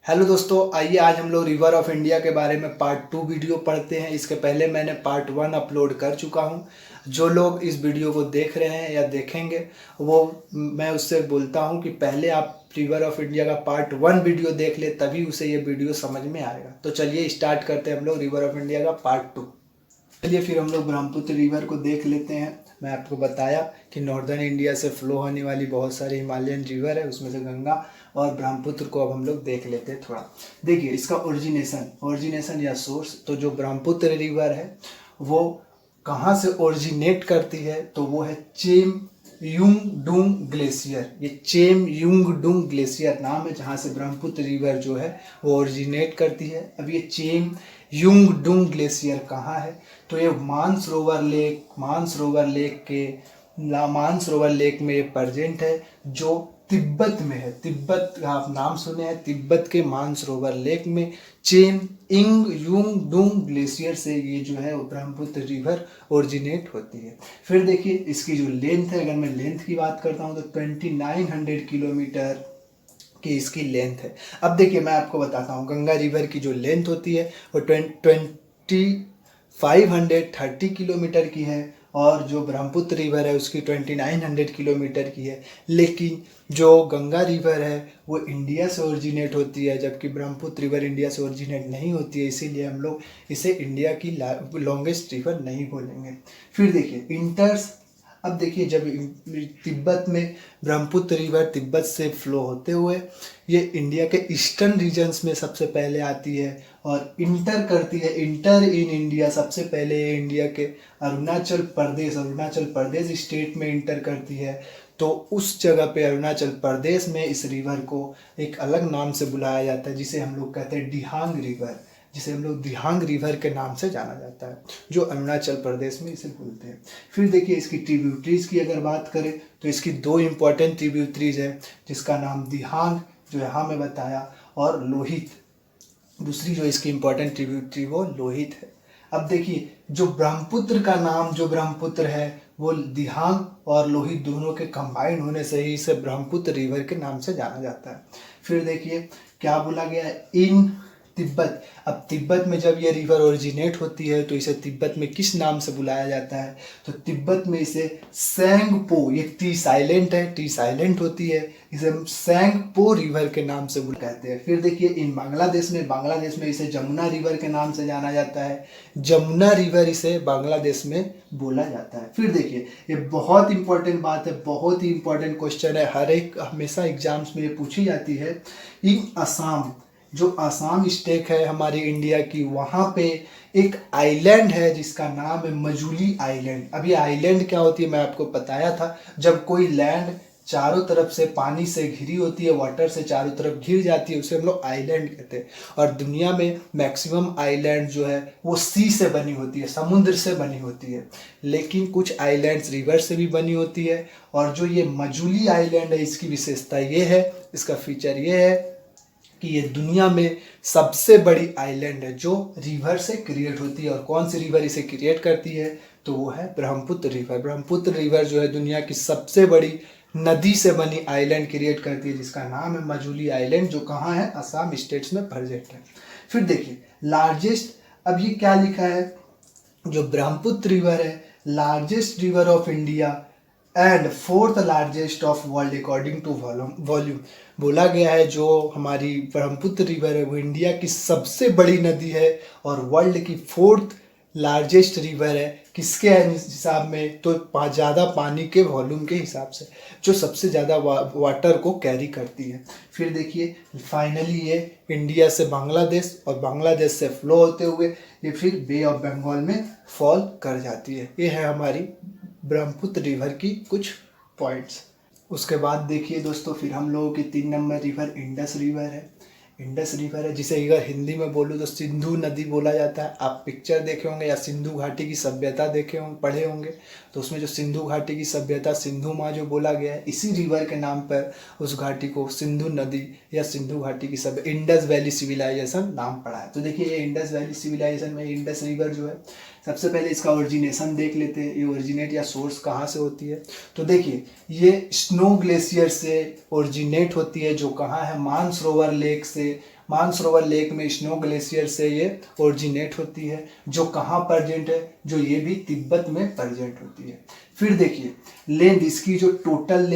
Hello दोस्तों, आइए आज हम लोग रिवर ऑफ इंडिया के बारे में पार्ट 2 वीडियो पढ़ते हैं। इसके पहले मैंने पार्ट 1 अपलोड कर चुका हूं। जो लोग इस वीडियो को देख रहे हैं या देखेंगे वो मैं उससे बोलता हूं कि पहले आप रिवर ऑफ इंडिया का पार्ट 1 वीडियो देख ले, तभी उसे ये वीडियो समझ में आएगा। तो चलिए स्टार्ट करते हैं हम लोग रिवर ऑफ इंडिया का पार्ट 2। चलिए फिर हम लोग ब्रह्मपुत्र रिवर को देख लेते हैं। मैं आपको बताया कि नॉर्दर्न इंडिया से फ्लो होने वाली बहुत सारी हिमालयन रिवर है, उसमें से गंगा और ब्रह्मपुत्र को अब हम लोग देख लेते हैं थोड़ा। देखिए इसका ओरिजिनेशन या सोर्स, तो जो ब्रह्मपुत्र रिवर है वो कहाँ से ओरिजिनेट करती है, तो वो है चेम युंगडुंग ग्लेशियर। ये चेम युंगडुंग ग्लेशियर नाम है जहाँ से ब्रह्मपुत्र रिवर जो है वो ओरिजिनेट करती है। अब ये चेम युंगडुंग ग्लेशियर कहाँ है, तो ये मानसरोवर लेक में ये प्रेजेंट है, जो तिब्बत में है। तिब्बत आप नाम सुने हैं, तिब्बत के मानसरोवर लेक में चेम इंग युंग डुंग ग्लेशियर से ये जो है ब्रह्मपुत्र रिवर ओरिजिनेट होती है। फिर देखिए इसकी जो लेंथ है, अगर मैं लेंथ की बात करता हूँ तो 2900 किलोमीटर की इसकी लेंथ है। अब देखिए मैं आपको बताता हूँ, गंगा रिवर की जो लेंथ होती है वो 2530 किलोमीटर की है, और जो ब्रह्मपुत्र रिवर है उसकी 2900 किलोमीटर की है। लेकिन जो गंगा रिवर है वो इंडिया से ओरिजिनेट होती है, जबकि ब्रह्मपुत्र रिवर इंडिया से ओरिजिनेट नहीं होती है, इसीलिए हम लोग इसे इंडिया की लॉन्गेस्ट रिवर नहीं बोलेंगे। फिर देखिए इंटर्स। अब देखिए जब तिब्बत में ब्रह्मपुत्र रिवर तिब्बत से फ्लो होते हुए ये इंडिया के ईस्टर्न रीजन्स में सबसे पहले आती है और इंटर करती है। इंटर इन इंडिया, सबसे पहले ये इंडिया के अरुणाचल प्रदेश स्टेट में इंटर करती है। तो उस जगह पे अरुणाचल प्रदेश में इस रिवर को एक अलग नाम से बुलाया जाता है, जिसे हम लोग कहते हैं दिहांग रिवर के नाम से जाना जाता है, जो अरुणाचल प्रदेश में इसे बोलते हैं। फिर देखिए इसकी ट्रिब्यूटरीज की अगर बात करें तो इसकी दो इम्पोर्टेंट ट्रिब्यूटरीज है, जिसका नाम दिहांग जो यहाँ में बताया, और लोहित। दूसरी जो इसकी इम्पोर्टेंट ट्रिब्यूटरी वो लोहित है। अब देखिए जो ब्रह्मपुत्र है वो दिहांग और लोहित दोनों के कंबाइन होने से ही इसे ब्रह्मपुत्र रिवर के नाम से जाना जाता है। फिर देखिए क्या बोला गया है, इन तिब्बत। अब तिब्बत में जब ये रिवर ओरिजिनेट होती है तो इसे तिब्बत में किस नाम से बुलाया जाता है, तो तिब्बत में इसे सेंगपो, ये टी साइलेंट होती है, इसे सेंगपो रिवर के नाम से कहते हैं। फिर देखिए इन बांग्लादेश में इसे जमुना रिवर के नाम से जाना जाता है, जमुना रिवर इसे बांग्लादेश में बोला जाता है। फिर देखिए ये बहुत इंपॉर्टेंट बात है, बहुत ही इंपॉर्टेंट क्वेश्चन है, हमेशा एग्जाम्स में ये पूछी जाती है। इन असम, जो असम स्टेट है हमारी इंडिया की, वहाँ पे एक आइलैंड है जिसका नाम है मजुली आइलैंड। अब ये आइलैंड क्या होती है मैं आपको बताया था, जब कोई लैंड चारों तरफ से पानी से घिरी होती है, वाटर से चारों तरफ घिर जाती है, उसे हम लोग आइलैंड कहते हैं। और दुनिया में मैक्सिमम आइलैंड जो है वो सी से बनी होती है, समुद्र से बनी होती है, लेकिन कुछ आइलैंड्स रिवर से भी बनी होती है। और जो ये मजुली आइलैंड है इसकी विशेषता ये है, इसका फीचर ये है कि ये दुनिया में सबसे बड़ी आइलैंड है जो रिवर से क्रिएट होती है। और कौन सी रिवर इसे क्रिएट करती है, तो वो है ब्रह्मपुत्र रिवर। ब्रह्मपुत्र रिवर जो है दुनिया की सबसे बड़ी नदी से बनी आइलैंड क्रिएट करती है, जिसका नाम है मजुली आइलैंड, जो कहाँ है, असम स्टेट्स में प्रेजेंट है। फिर देखिए लार्जेस्ट, अब ये क्या लिखा है, जो ब्रह्मपुत्र रिवर है largest river of India and fourth largest of world according to volume. बोला गया है जो हमारी ब्रह्मपुत्र रिवर है वो इंडिया की सबसे बड़ी नदी है और वर्ल्ड की फोर्थ लार्जेस्ट रिवर है। किसके हिसाब में, तो ज़्यादा पानी के वॉल्यूम के हिसाब से, जो सबसे ज़्यादा वाटर को कैरी करती है। फिर देखिए फाइनली ये इंडिया से बांग्लादेश और बांग्लादेश से फ्लो होते हुए ये फिर बे ऑफ बंगाल में फॉल कर जाती है। ये है हमारी ब्रह्मपुत्र रिवर की कुछ पॉइंट्स। उसके बाद देखिए दोस्तों फिर हम लोगों की 3 नंबर रिवर इंडस रिवर है, जिसे अगर हिंदी में बोलूँ तो सिंधु नदी बोला जाता है। आप पिक्चर देखे होंगे या सिंधु घाटी की सभ्यता पढ़े होंगे, तो उसमें जो सिंधु घाटी की सभ्यता, सिंधु माँ जो बोला गया है, इसी रिवर के नाम पर उस घाटी को सिंधु नदी या सिंधु घाटी की सभ्यता, इंडस वैली सिविलाइजेशन नाम पड़ा है। तो देखिए ये इंडस वैली सिविलाइजेशन में इंडस रिवर जो है, सबसे पहले इसका ओरिजिनेशन देख लेते हैं, ये ओरिजिनेट या सोर्स कहाँ से होती है। तो देखिए ये स्नो ग्लेशियर से ओरिजिनेट होती है, जो कहाँ है, मानसरोवर लेक से मानसरोवर लेक में स्नो ग्लेशियर से ये ओरिजिनेट होती है। जो कहाँ प्रेजेंट है, जो ये भी तिब्बत में प्रेजेंट होती है। फिर देखिए लेंथ, इसकी जो टोटल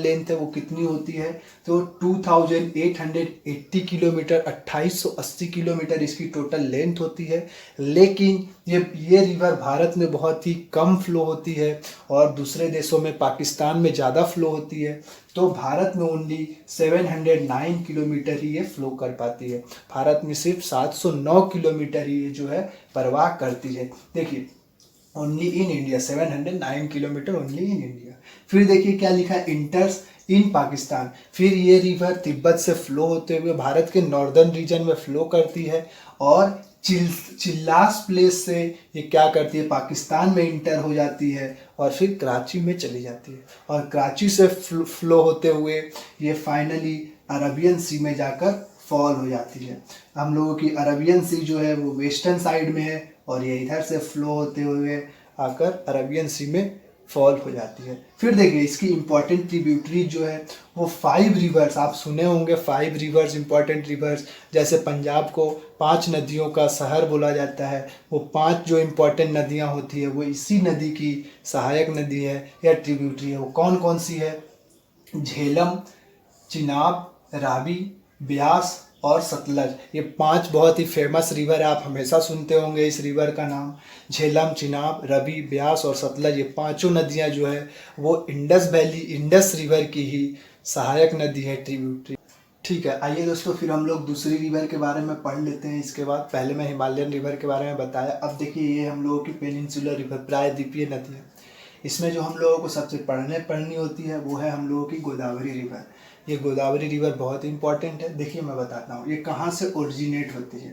लेंथ है वो कितनी होती है, तो 2880 किलोमीटर, 2880 किलोमीटर इसकी टोटल लेंथ होती है। लेकिन ये रिवर भारत में बहुत ही कम फ्लो होती है और दूसरे देशों में, पाकिस्तान में ज़्यादा फ्लो होती है। तो भारत में ओनली 709 किलोमीटर ही ये फ्लो कर पाती है। भारत में सिर्फ 709 किलोमीटर ही ये जो है प्रवाह करती है। देखिए only in India 709 kilometre only in India. फिर देखिए क्या लिखा है, इंटर्स इन पाकिस्तान। फिर ये रिवर तिब्बत से फ्लो होते हुए भारत के नॉर्दर्न रीजन में फ्लो करती है और चिल्लास प्लेस से ये क्या करती है, पाकिस्तान में इंटर हो जाती है और फिर कराची में चली जाती है और कराची से फ्लो होते हुए ये फाइनली अरबियन सी में जाकर फॉल हो जाती है। हम लोगों की अरबियन सी जो है वो वेस्टर्न साइड में है और ये इधर से फ्लो होते हुए आकर अरबियन सी में फॉल हो जाती है। फिर देखिए इसकी इंपॉर्टेंट ट्रिब्यूटरीज जो है वो 5 रिवर्स, आप सुने होंगे 5 रिवर्स इंपॉर्टेंट रिवर्स। जैसे पंजाब को 5 नदियों का शहर बोला जाता है, वो 5 जो इंपॉर्टेंट नदियाँ होती है वो इसी नदी की सहायक नदी है या ट्रिब्यूटरी है। वो कौन कौन सी है, झेलम, चिनाब, रावी, ब्यास और सतलज। ये 5 बहुत ही फेमस रिवर है, आप हमेशा सुनते होंगे इस रिवर का नाम। झेलम, चिनाब, रवि, ब्यास और सतलज, ये पांचों नदियां जो है वो इंडस रिवर की ही सहायक नदी है, ट्रिब्यूटरी। ठीक है, आइए दोस्तों फिर हम लोग दूसरी रिवर के बारे में पढ़ लेते हैं। इसके बाद पहले मैं हिमालयन रिवर के बारे में बताया, अब देखिए ये हम लोगों की पेनिनसुलर रिवर, प्रायद्वीपीय नदी है। इसमें जो हम लोगों को सबसे पढ़नी होती है वो है हम लोगों की गोदावरी रिवर। ये गोदावरी रिवर बहुत इंपॉर्टेंट है। देखिए मैं बताता हूँ ये कहाँ से ओरिजिनेट होती है।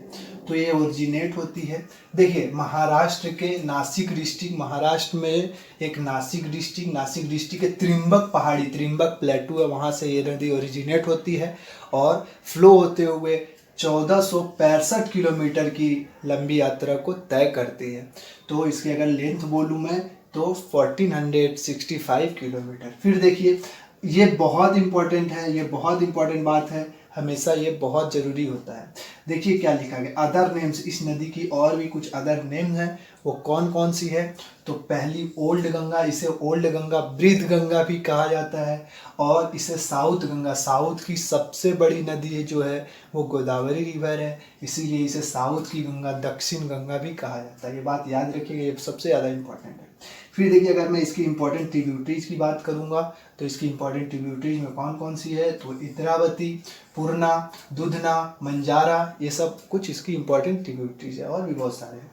तो ये ओरिजिनेट होती है, देखिए महाराष्ट्र के नासिक डिस्ट्रिक्ट, महाराष्ट्र में एक नासिक डिस्ट्रिक्ट के त्रिम्बक पहाड़ी, त्रिम्बक प्लेटू है, वहाँ से ये नदी ओरिजिनेट होती है और फ्लो होते हुए 1465 किलोमीटर की लंबी यात्रा को तय करती है। तो इसकी अगर लेंथ बोलूँ मैं तो 1465 किलोमीटर। फिर देखिए ये बहुत इंपॉर्टेंट है, ये बहुत इंपॉर्टेंट बात है, हमेशा ये बहुत ज़रूरी होता है। देखिए क्या लिखा गया, अदर नेम्स, इस नदी की और भी कुछ अदर नेम्स हैं, वो कौन कौन सी है। तो पहली ओल्ड गंगा, इसे ओल्ड गंगा, बृहद गंगा भी कहा जाता है और इसे साउथ गंगा, साउथ की सबसे बड़ी नदी है जो है वो गोदावरी रिवर है, इसीलिए इसे साउथ की गंगा, दक्षिण गंगा भी कहा जाता है। ये बात याद रखिएगा, ये सबसे ज़्यादा इंपॉर्टेंट है। फिर देखिए अगर मैं इसकी इंपॉर्टेंट ट्रिब्यूटरीज की बात करूंगा तो इसकी इंपॉर्टेंट ट्रिब्यूटरीज में कौन कौन सी है, तो इंद्रावती, पूर्णा, दुधना, मंजारा, ये सब कुछ इसकी इंपॉर्टेंट ट्रिब्यूटरीज है और भी बहुत सारे हैं।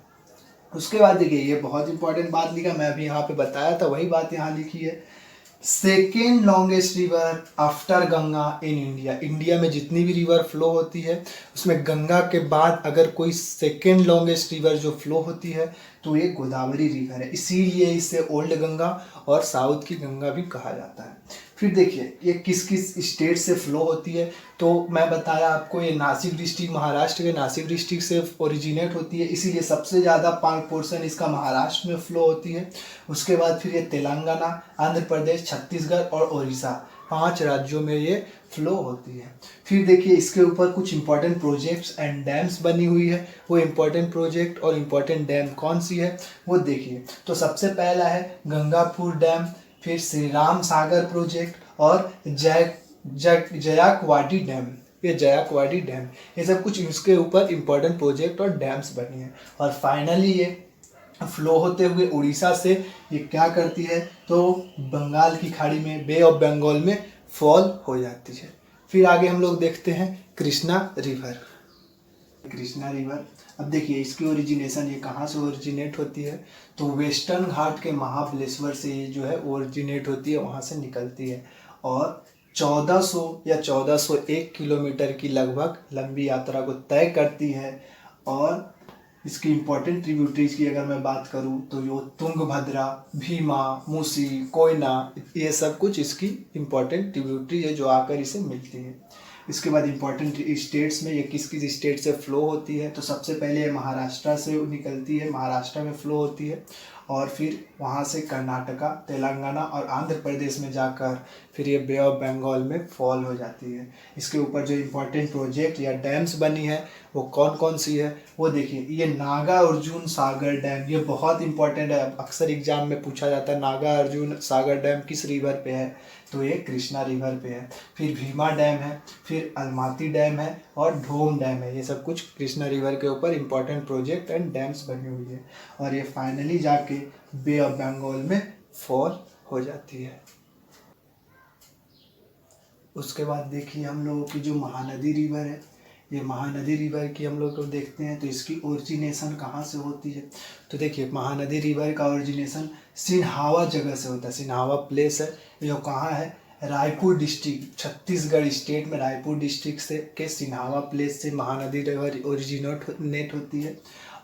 उसके बाद देखिए ये बहुत इंपॉर्टेंट बात लिखा, मैं अभी यहाँ पे बताया था वही बात यहाँ लिखी है, second longest river after Ganga in India. India में जितनी भी रिवर फ्लो होती है उसमें गंगा के बाद अगर कोई सेकेंड लॉन्गेस्ट रिवर जो फ्लो होती है तो ये गोदावरी रिवर है, इसीलिए इसे ओल्ड गंगा और साउथ की गंगा भी कहा जाता है। फिर देखिए ये किस किस स्टेट से फ्लो होती है, तो मैं बताया आपको ये नासिक डिस्ट्रिक्ट, महाराष्ट्र के नासिक डिस्ट्रिक्ट से ओरिजिनेट होती है, इसीलिए सबसे ज़्यादा पोर्शन इसका महाराष्ट्र में फ्लो होती है। उसके बाद फिर ये तेलंगाना, आंध्र प्रदेश, छत्तीसगढ़ और उड़ीसा, 5 राज्यों में ये फ्लो होती है। फिर देखिए इसके ऊपर कुछ इंपॉर्टेंट प्रोजेक्ट्स एंड डैम्स बनी हुई है, वो इंपॉर्टेंट प्रोजेक्ट और इंपॉर्टेंट डैम कौन सी है वो देखिए। तो सबसे पहला है गंगापुर डैम, फिर श्री राम सागर प्रोजेक्ट और जयाकवाडी डैम, ये जयाकवाडी डैम, ये सब कुछ इसके ऊपर इंपॉर्टेंट प्रोजेक्ट और डैम्स बनी है। और फाइनली ये फ्लो होते हुए उड़ीसा से ये क्या करती है, तो बंगाल की खाड़ी में, बे ऑफ बंगाल में फॉल हो जाती है। फिर आगे हम लोग देखते हैं कृष्णा रिवर। कृष्णा रिवर, अब देखिए इसकी ओरिजिनेशन, ये कहाँ से ओरिजिनेट होती है, तो वेस्टर्न घाट के महाबलेश्वर से ये जो है ओरिजिनेट होती है, वहाँ से निकलती है और 1400 या 1401 किलोमीटर की लगभग लंबी यात्रा को तय करती है। और इसकी इंपॉर्टेंट ट्रिब्यूटरीज की अगर मैं बात करूं तो यो तुंगभद्रा, भीमा, मूसी, कोयना, ये सब कुछ इसकी इंपॉर्टेंट ट्रिब्यूटरी है जो आकर इसे मिलती है। इसके बाद इंपॉर्टेंट स्टेट्स में ये किस किस स्टेट से फ्लो होती है, तो सबसे पहले महाराष्ट्र से निकलती है, महाराष्ट्र में फ्लो होती है और फिर वहाँ से कर्नाटका, तेलंगाना और आंध्र प्रदेश में जाकर फिर ये बे ऑफ बंगाल में फॉल हो जाती है। इसके ऊपर जो इम्पोर्टेंट प्रोजेक्ट या डैम्स बनी है वो कौन कौन सी है वो देखिए। ये नागा अर्जुन सागर डैम, ये बहुत इंपॉर्टेंट है, अक्सर एग्जाम में पूछा जाता है नागा अर्जुन सागर डैम किस रिवर पे है, तो ये कृष्णा रिवर पे है। फिर भीमा डैम है, फिर अलमाती डैम है और ढोम डैम है। ये सब कुछ कृष्णा रिवर के ऊपर इंपॉर्टेंट प्रोजेक्ट एंड डैम्स बनी हुई है और ये फाइनली जाके बे ऑफ बंगाल में फॉल हो जाती है। उसके बाद देखिए हम लोगों की जो महानदी रिवर है, ये महानदी रिवर की हम लोग को देखते हैं तो इसकी ओरिजिनेशन कहाँ से होती है। तो देखिए महानदी रिवर का ओरिजिनेशन सिन्हावा जगह से होता है। सिन्हावा प्लेस है जो कहाँ है, रायपुर डिस्ट्रिक्ट, छत्तीसगढ़ स्टेट में रायपुर डिस्ट्रिक्ट से के सिन्हावा प्लेस से महानदी रिवर ओरिजिनेट होती है।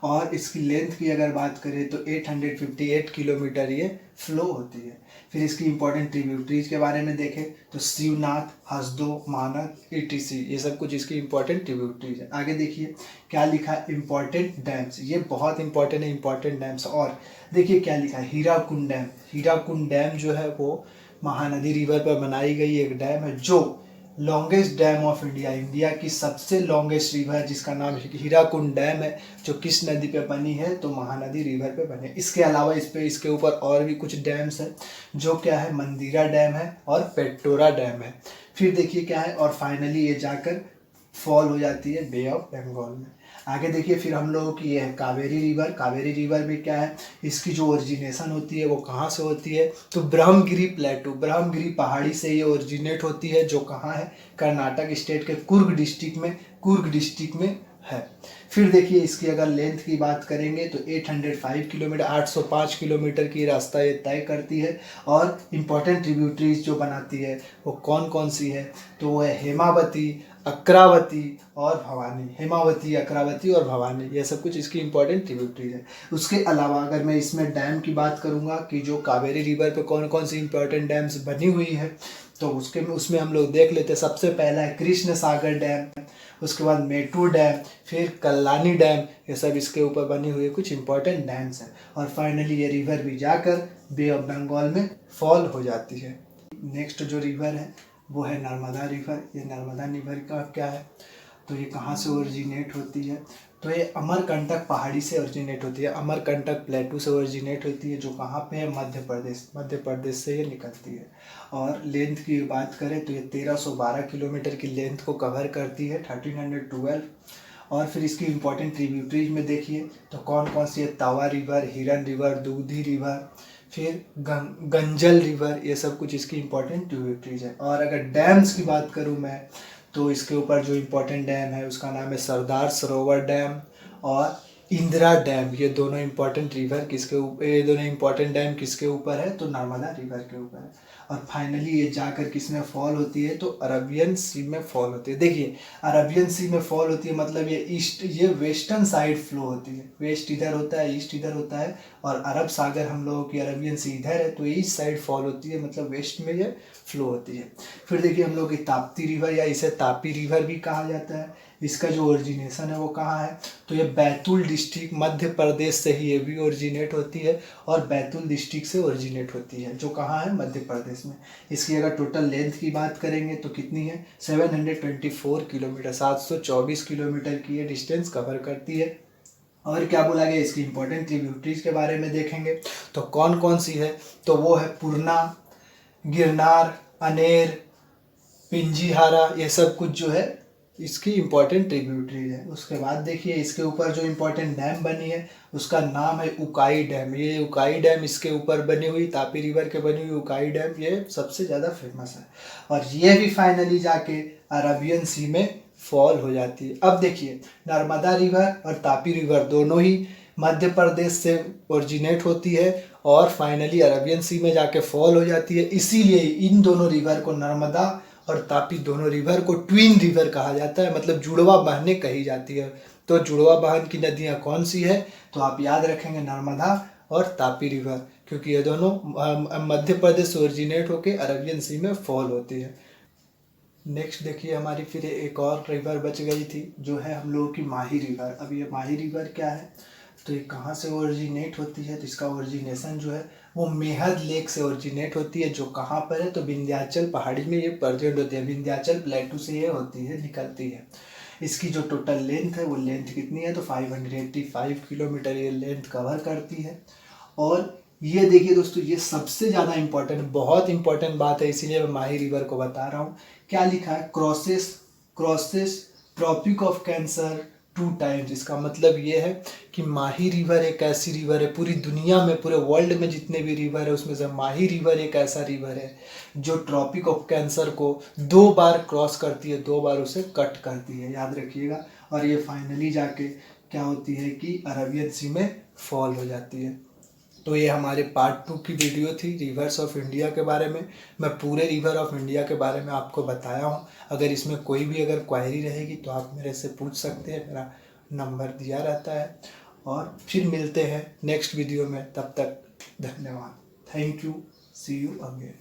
और इसकी लेंथ की अगर बात करें तो 858 किलोमीटर ये फ्लो होती है। फिर इसकी इंपॉर्टेंट ट्रिब्यूटरीज के बारे में देखें तो शिवनाथ, हसदो, मानक, ईटीसी, ये सब कुछ इसकी इंपॉर्टेंट ट्रिब्यूटरीज है। आगे देखिए क्या लिखा है, इंपॉर्टेंट डैम्स, ये बहुत इंपॉर्टेंट है इंपॉर्टेंट डैम्स। और देखिए क्या लिखा है, हीराकुंड डैम। हीराकुंड डैम जो है वो महानदी रिवर पर बनाई गई एक डैम है जो longest dam of India, India की सबसे लॉन्गेस्ट रिवर जिसका नाम हीराकुंड डैम है, जो किस नदी पे बनी है, तो महानदी रिवर पे बने। इसके अलावा इसके ऊपर और भी कुछ डैम्स हैं जो क्या है, मंदिरा डैम है और पेट्रोरा डैम है। फिर देखिए क्या है, और फाइनली ये जाकर फॉल हो जाती है बे ऑफ बंगाल में। आगे देखिए फिर हम लोगों की ये है कावेरी रिवर। कावेरी रिवर में क्या है, इसकी जो ओरिजिनेशन होती है वो कहाँ से होती है, तो ब्रह्मगिरी प्लेटू, ब्रह्मगिरी पहाड़ी से ये ओरिजिनेट होती है जो कहाँ है, कर्नाटक स्टेट के कुर्ग डिस्ट्रिक्ट में है। फिर देखिए इसकी अगर लेंथ की बात करेंगे तो 805 किलोमीटर, 805 किलोमीटर की रास्ता ये तय करती है। और इम्पॉर्टेंट ट्रिब्यूटरीज जो बनाती है वो कौन कौन सी है, तो वो है हेमावती, अक्रावती और भवानी। हेमावती, अक्रावती और भवानी, ये सब कुछ इसकी इंपॉर्टेंट ट्रिब्यूटरीज है। उसके अलावा अगर मैं इसमें डैम की बात करूंगा कि जो कावेरी रिवर पे कौन कौन सी इंपॉर्टेंट डैम्स बनी हुई है, तो उसमें हम लोग देख लेते हैं। सबसे पहला है कृष्ण सागर डैम, उसके बाद मेटू डैम, फिर कल्लानी डैम, ये सब इसके ऊपर बनी हुई कुछ इंपॉर्टेंट डैम्स हैं। और फाइनली ये रिवर भी जाकर बे ऑफ बंगाल में फॉल हो जाती है। नेक्स्ट जो रिवर है वो है नर्मदा रिवर। ये नर्मदा रिवर का क्या है, तो ये कहाँ से ओरिजिनेट होती है, तो ये अमरकंटक पहाड़ी से ओरिजिनेट होती है। अमरकंटक प्लेटू से ओरिजिनेट होती है जो कहाँ पे है, मध्य प्रदेश से ये निकलती है। और लेंथ की बात करें तो ये 1312 किलोमीटर की लेंथ को कवर करती है, 1312। और फिर इसकी इंपॉर्टेंट ट्रिब्यूटरीज में देखिए तो कौन कौन सी है, तावा रिवर, हिरन रिवर, दूधी रिवर, फिर गंजल रिवर, ये सब कुछ इसकी इंपॉर्टेंट ट्रिब्यूटरीज है। और अगर डैम्स की बात करूँ मैं तो इसके ऊपर जो इम्पोर्टेंट डैम है उसका नाम है सरदार सरोवर डैम और इंदिरा डैम। ये दोनों इम्पोर्टेंट डैम किसके ऊपर है, तो नर्मदा रिवर के ऊपर है। और फाइनली ये जाकर किस में फॉल होती है, तो अरबियन सी में फॉल होती है। देखिए अरबियन सी में फॉल होती है मतलब ये वेस्टर्न साइड फ्लो होती है, वेस्ट इधर होता है, ईस्ट इधर होता है, और अरब सागर हम लोगों की अरबियन सी इधर है, तो ईस्ट साइड फॉल होती है, मतलब वेस्ट में ये फ्लो होती है। फिर देखिए हम लोग की ताप्ती रिवर, या इसे तापी रिवर भी कहा जाता है, इसका जो ओरिजिनेशन है वो कहाँ है, तो ये बैतूल डिस्ट्रिक्ट मध्य प्रदेश से ही ये भी ओरिजिनेट होती है, और बैतूल डिस्ट्रिक्ट से ओरिजिनेट होती है जो कहाँ है, मध्य प्रदेश में। इसकी अगर टोटल लेंथ की बात करेंगे तो कितनी है, 724 किलोमीटर, 724 किलोमीटर की ये डिस्टेंस कवर करती है। और क्या बोला गया, इसकी इंपॉर्टेंट ट्रिब्यूटरीज के बारे में देखेंगे तो कौन कौन सी है, तो वो है पूर्णा, गिरनार, अनेर, पिंजीहारा, ये सब कुछ जो है इसकी इम्पोर्टेंट ट्रिब्यूटरी है। उसके बाद देखिए इसके ऊपर जो इम्पोर्टेंट डैम बनी है उसका नाम है उकाई डैम। ये उकाई डैम इसके ऊपर बनी हुई, तापी रिवर के बनी हुई उकाई डैम, ये सबसे ज़्यादा फेमस है। और ये भी फाइनली जाके अरबियन सी में फॉल हो जाती है। अब देखिए नर्मदा रिवर और तापी रिवर दोनों ही मध्य प्रदेश से ओरिजिनेट होती है और फाइनली अरबियन सी में जाके फॉल हो जाती है। इसीलिए इन दोनों रिवर को, नर्मदा और तापी दोनों रिवर को ट्विन रिवर कहा जाता है, मतलब जुड़वा बहनें कही जाती है। तो जुड़वा बहन की नदियाँ कौन सी है, तो आप याद रखेंगे नर्मदा और तापी रिवर, क्योंकि ये दोनों मध्य प्रदेश से ओरिजिनेट होकर अरबियन सी में फॉल होती है। नेक्स्ट देखिए हमारी फिर एक और रिवर बच गई थी जो है हम लोगों की माही रिवर। अब ये माही रिवर क्या है, तो ये कहाँ से ओरिजिनेट होती है, तो इसका ओरिजिनेशन जो है वो मेहद लेक से ओरिजिनेट होती है, जो कहाँ पर है, तो विंध्याचल पहाड़ी में ये प्रेजेंट होती है, विंध्याचल प्लेटू से ये होती है, निकलती है। इसकी जो टोटल लेंथ है वो लेंथ कितनी है, तो 585 किलोमीटर ये लेंथ कवर करती है। और ये देखिए दोस्तों, ये सबसे ज़्यादा इम्पोर्टेंट, बहुत इंपॉर्टेंट बात है, इसीलिए मैं माही रिवर को बता रहा हूँ। क्या लिखा है, crosses tropic of cancer 2 times. इसका मतलब ये है कि माही रिवर एक ऐसी रिवर है, पूरी दुनिया में, पूरे वर्ल्ड में जितने भी रिवर है उसमें से माही रिवर एक ऐसा रिवर है जो ट्रॉपिक ऑफ कैंसर को 2 बार क्रॉस करती है, 2 बार उसे कट करती है, याद रखिएगा। और ये फाइनली जाके क्या होती है कि अरबियन सी में फॉल हो जाती है। तो ये हमारे पार्ट 2 की वीडियो थी रिवर्स ऑफ इंडिया के बारे में। मैं पूरे रिवर ऑफ इंडिया के बारे में आपको बताया हूँ। अगर इसमें कोई भी अगर क्वेरी रहेगी तो आप मेरे से पूछ सकते हैं, मेरा नंबर दिया रहता है। और फिर मिलते हैं नेक्स्ट वीडियो में, तब तक धन्यवाद, thank you, see you again.